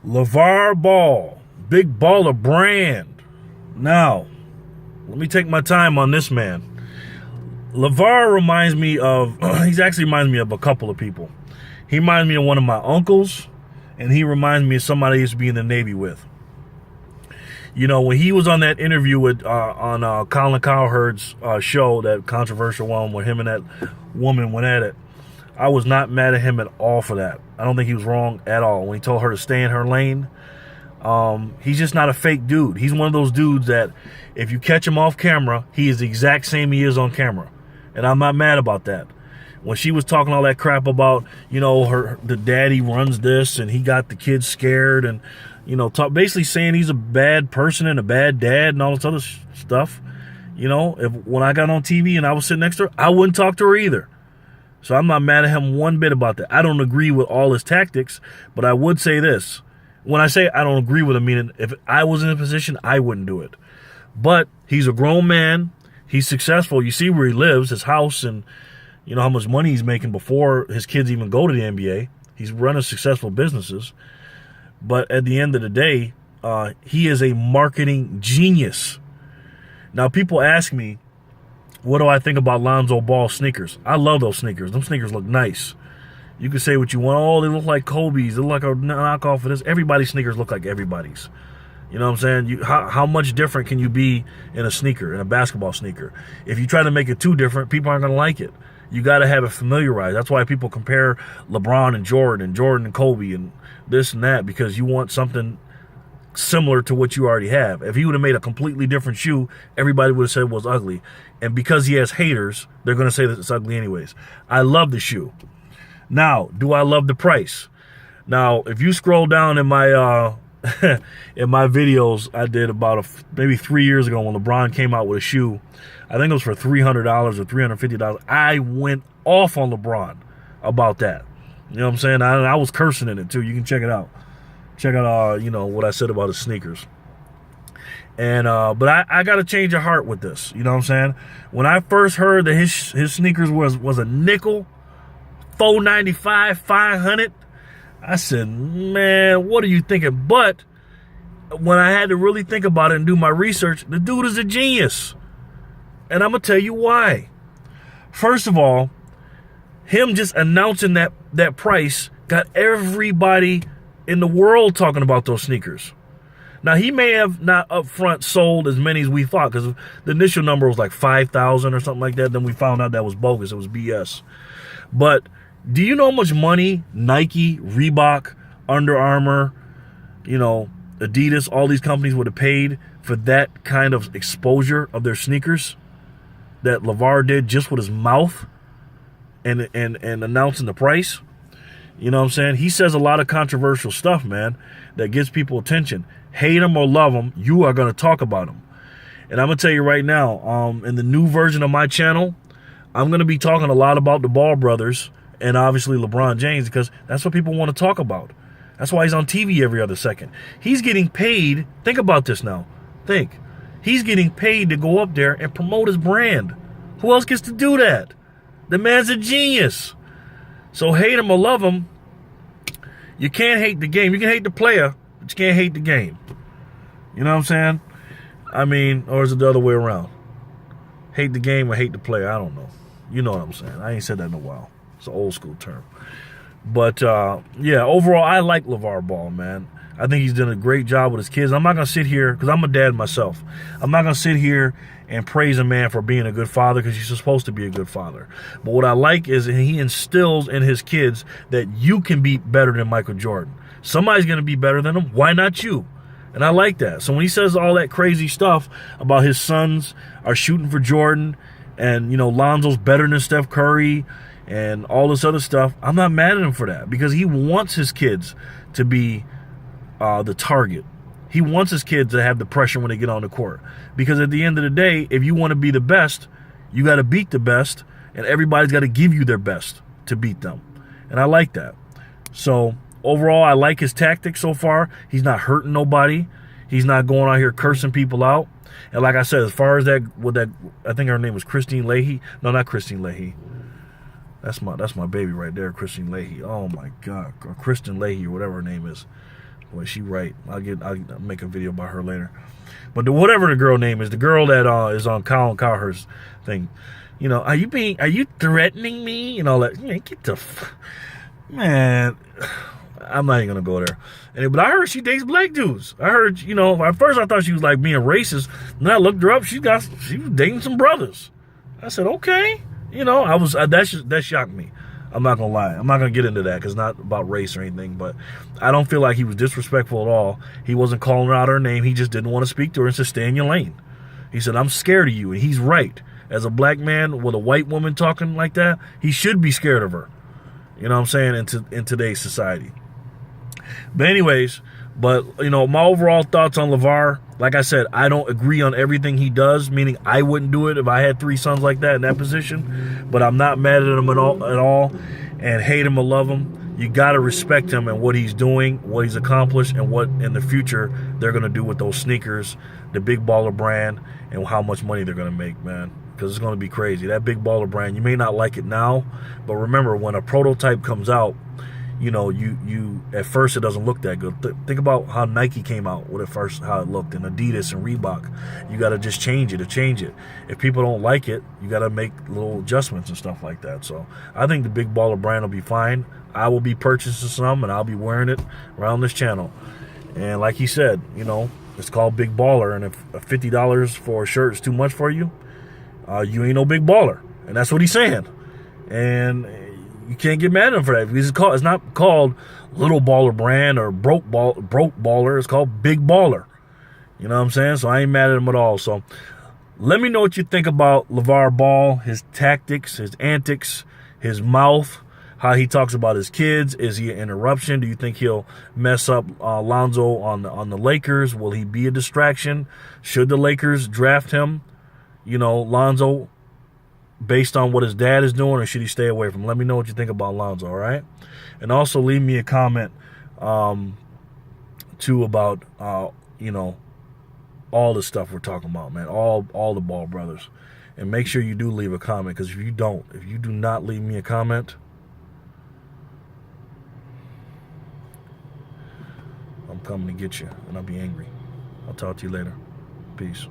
LaVar Ball, big baller brand. Now, let me take my time on this man. LaVar reminds me of, he actually reminds me of a couple of people. He reminds me of one of my uncles, and he reminds me of somebody I used to be in the Navy with. You know, when he was on that interview with on Colin Cowherd's show, that controversial one where him and that woman went at it, I was not mad at him at all for that. I don't think he was wrong at all when he told her to stay in her lane. He's just not a fake dude. He's one of those dudes that if you catch him off camera, he is the exact same he is on camera. And I'm not mad about that. When she was talking all that crap about, you know, the daddy runs this and he got the kids scared and, you know, basically saying he's a bad person and a bad dad and all this other stuff. You know, when I got on TV and I was sitting next to her, I wouldn't talk to her either. So I'm not mad at him one bit about that. I don't agree with all his tactics, but I would say this. When I say I don't agree with him, meaning if I was in a position, I wouldn't do it. But he's a grown man. He's successful. You see where he lives, his house, and you know how much money he's making before his kids even go to the NBA. He's running successful businesses. But at the end of the day, he is a marketing genius. Now, people ask me, what do I think about Lonzo Ball sneakers? I love those sneakers. Them sneakers look nice. You can say what you want. Oh, they look like Kobe's. They look like a knockoff of this. Everybody's sneakers look like everybody's. You know what I'm saying? How much different can you be in a sneaker, in a basketball sneaker? If you try to make it too different, people aren't going to like it. You got to have it familiarized. That's why people compare LeBron and Jordan and Kobe and this and that, because you want something similar to what you already have. If he would have made a completely different shoe, everybody would have said it was ugly. And because he has haters, they're going to say that it's ugly anyways. I love the shoe. Now, do I love the price? Now, if you scroll down in my in my videos I did about maybe 3 years ago when LeBron came out with a shoe, I think it was for $300 or $350. I went off on LeBron about that. You know what I'm saying? I was cursing in it too. You can check it out. Check out you know what I said about his sneakers. And but I got to change of heart with this. You know what I'm saying? When I first heard that his sneakers was a nickel, $4.95, $500, I said, man, what are you thinking? But when I had to really think about it and do my research, the dude is a genius. And I'm going to tell you why. First of all, him just announcing that price got everybody in the world talking about those sneakers. Now, he may have not up front sold as many as we thought, because the initial number was like 5,000 or something like that. Then we found out that was bogus. It was BS. But do you know how much money Nike, Reebok, Under Armour, you know, Adidas, all these companies would have paid for that kind of exposure of their sneakers that LaVar did just with his mouth and announcing the price? You know what I'm saying? He says a lot of controversial stuff, man, that gets people attention. Hate him or love him, you are going to talk about him. And I'm going to tell you right now, in the new version of my channel, I'm going to be talking a lot about the Ball brothers and obviously LeBron James, because that's what people want to talk about. That's why he's on TV every other second. He's getting paid. Think about this now. Think. He's getting paid to go up there and promote his brand. Who else gets to do that? The man's a genius. So hate him or love him, you can't hate the game. You can hate the player, but you can't hate the game. You know what I'm saying? I mean, or is it the other way around? Hate the game or hate the player? I don't know. You know what I'm saying. I ain't said that in a while. It's an old school term. But, yeah, overall, I like LaVar Ball, man. I think he's done a great job with his kids. I'm not going to sit here, because I'm a dad myself. I'm not going to sit here and praise a man for being a good father, because he's supposed to be a good father. But what I like is he instills in his kids that you can be better than Michael Jordan. Somebody's going to be better than him. Why not you? And I like that. So when he says all that crazy stuff about his sons are shooting for Jordan and, you know, Lonzo's better than Steph Curry and all this other stuff, I'm not mad at him for that, because he wants his kids to be the target. He wants his kids to have the pressure when they get on the court, because at the end of the day, if you want to be the best, you got to beat the best, and everybody's got to give you their best to beat them. And I like that. So overall, I like his tactics so far. He's not hurting nobody. He's not going out here cursing people out. And like I said, as far as that, I think her name was Christine Leahy. No, not Christine Leahy. That's my baby right there, Christine Leahy. Oh my God, or Kristen Leahy, or whatever her name is. Well, she right. I'll make a video about her later. But whatever the girl name is, the girl that is on Colin Cowherd's thing, you know, are you threatening me? And all that. Man, get the man. I'm not even gonna go there. But I heard she dates black dudes. I heard, you know, at first I thought she was like being racist. Then I looked her up. She was dating some brothers. I said, okay. You know, that shocked me. I'm not gonna lie. I'm not gonna get into that because it's not about race or anything. But I don't feel like he was disrespectful at all. He wasn't calling her out her name. He just didn't want to speak to her and said, stay in your lane. He said, I'm scared of you, and he's right. As a black man with a white woman talking like that, he should be scared of her. You know what I'm saying? In today's society. But anyways, you know, my overall thoughts on LaVar, like I said, I don't agree on everything he does, meaning I wouldn't do it if I had 3 sons like that in that position. But I'm not mad at him at all, and hate him or love him. You got to respect him and what he's doing, what he's accomplished, and what in the future they're going to do with those sneakers, the Big Baller brand, and how much money they're going to make, man. Because it's going to be crazy. That Big Baller brand, you may not like it now, but remember, when a prototype comes out, you know, you at first it doesn't look that good. Think about how Nike came out with it first, how it looked, and Adidas and Reebok. You got to just change it to change it. If people don't like it, you got to make little adjustments and stuff like that. So I think the Big Baller brand will be fine. I will be purchasing some, and I'll be wearing it around this channel. And like he said, you know, it's called Big Baller, and if $50 for a shirt is too much for you, you ain't no big baller. And that's what he's saying. And you can't get mad at him for that. It's not called Little Baller brand or broke baller. It's called Big Baller. You know what I'm saying? So I ain't mad at him at all. So let me know what you think about LaVar Ball, his tactics, his antics, his mouth, how he talks about his kids. Is he an interruption? Do you think he'll mess up Lonzo on the Lakers? Will he be a distraction? Should the Lakers draft him, you know, Lonzo, based on what his dad is doing, or should he stay away from him? Let me know what you think about Lonzo, all right? And also leave me a comment, too, about, you know, all the stuff we're talking about, man, all the Ball brothers. And make sure you do leave a comment, because if you do not leave me a comment, I'm coming to get you, and I'll be angry. I'll talk to you later. Peace.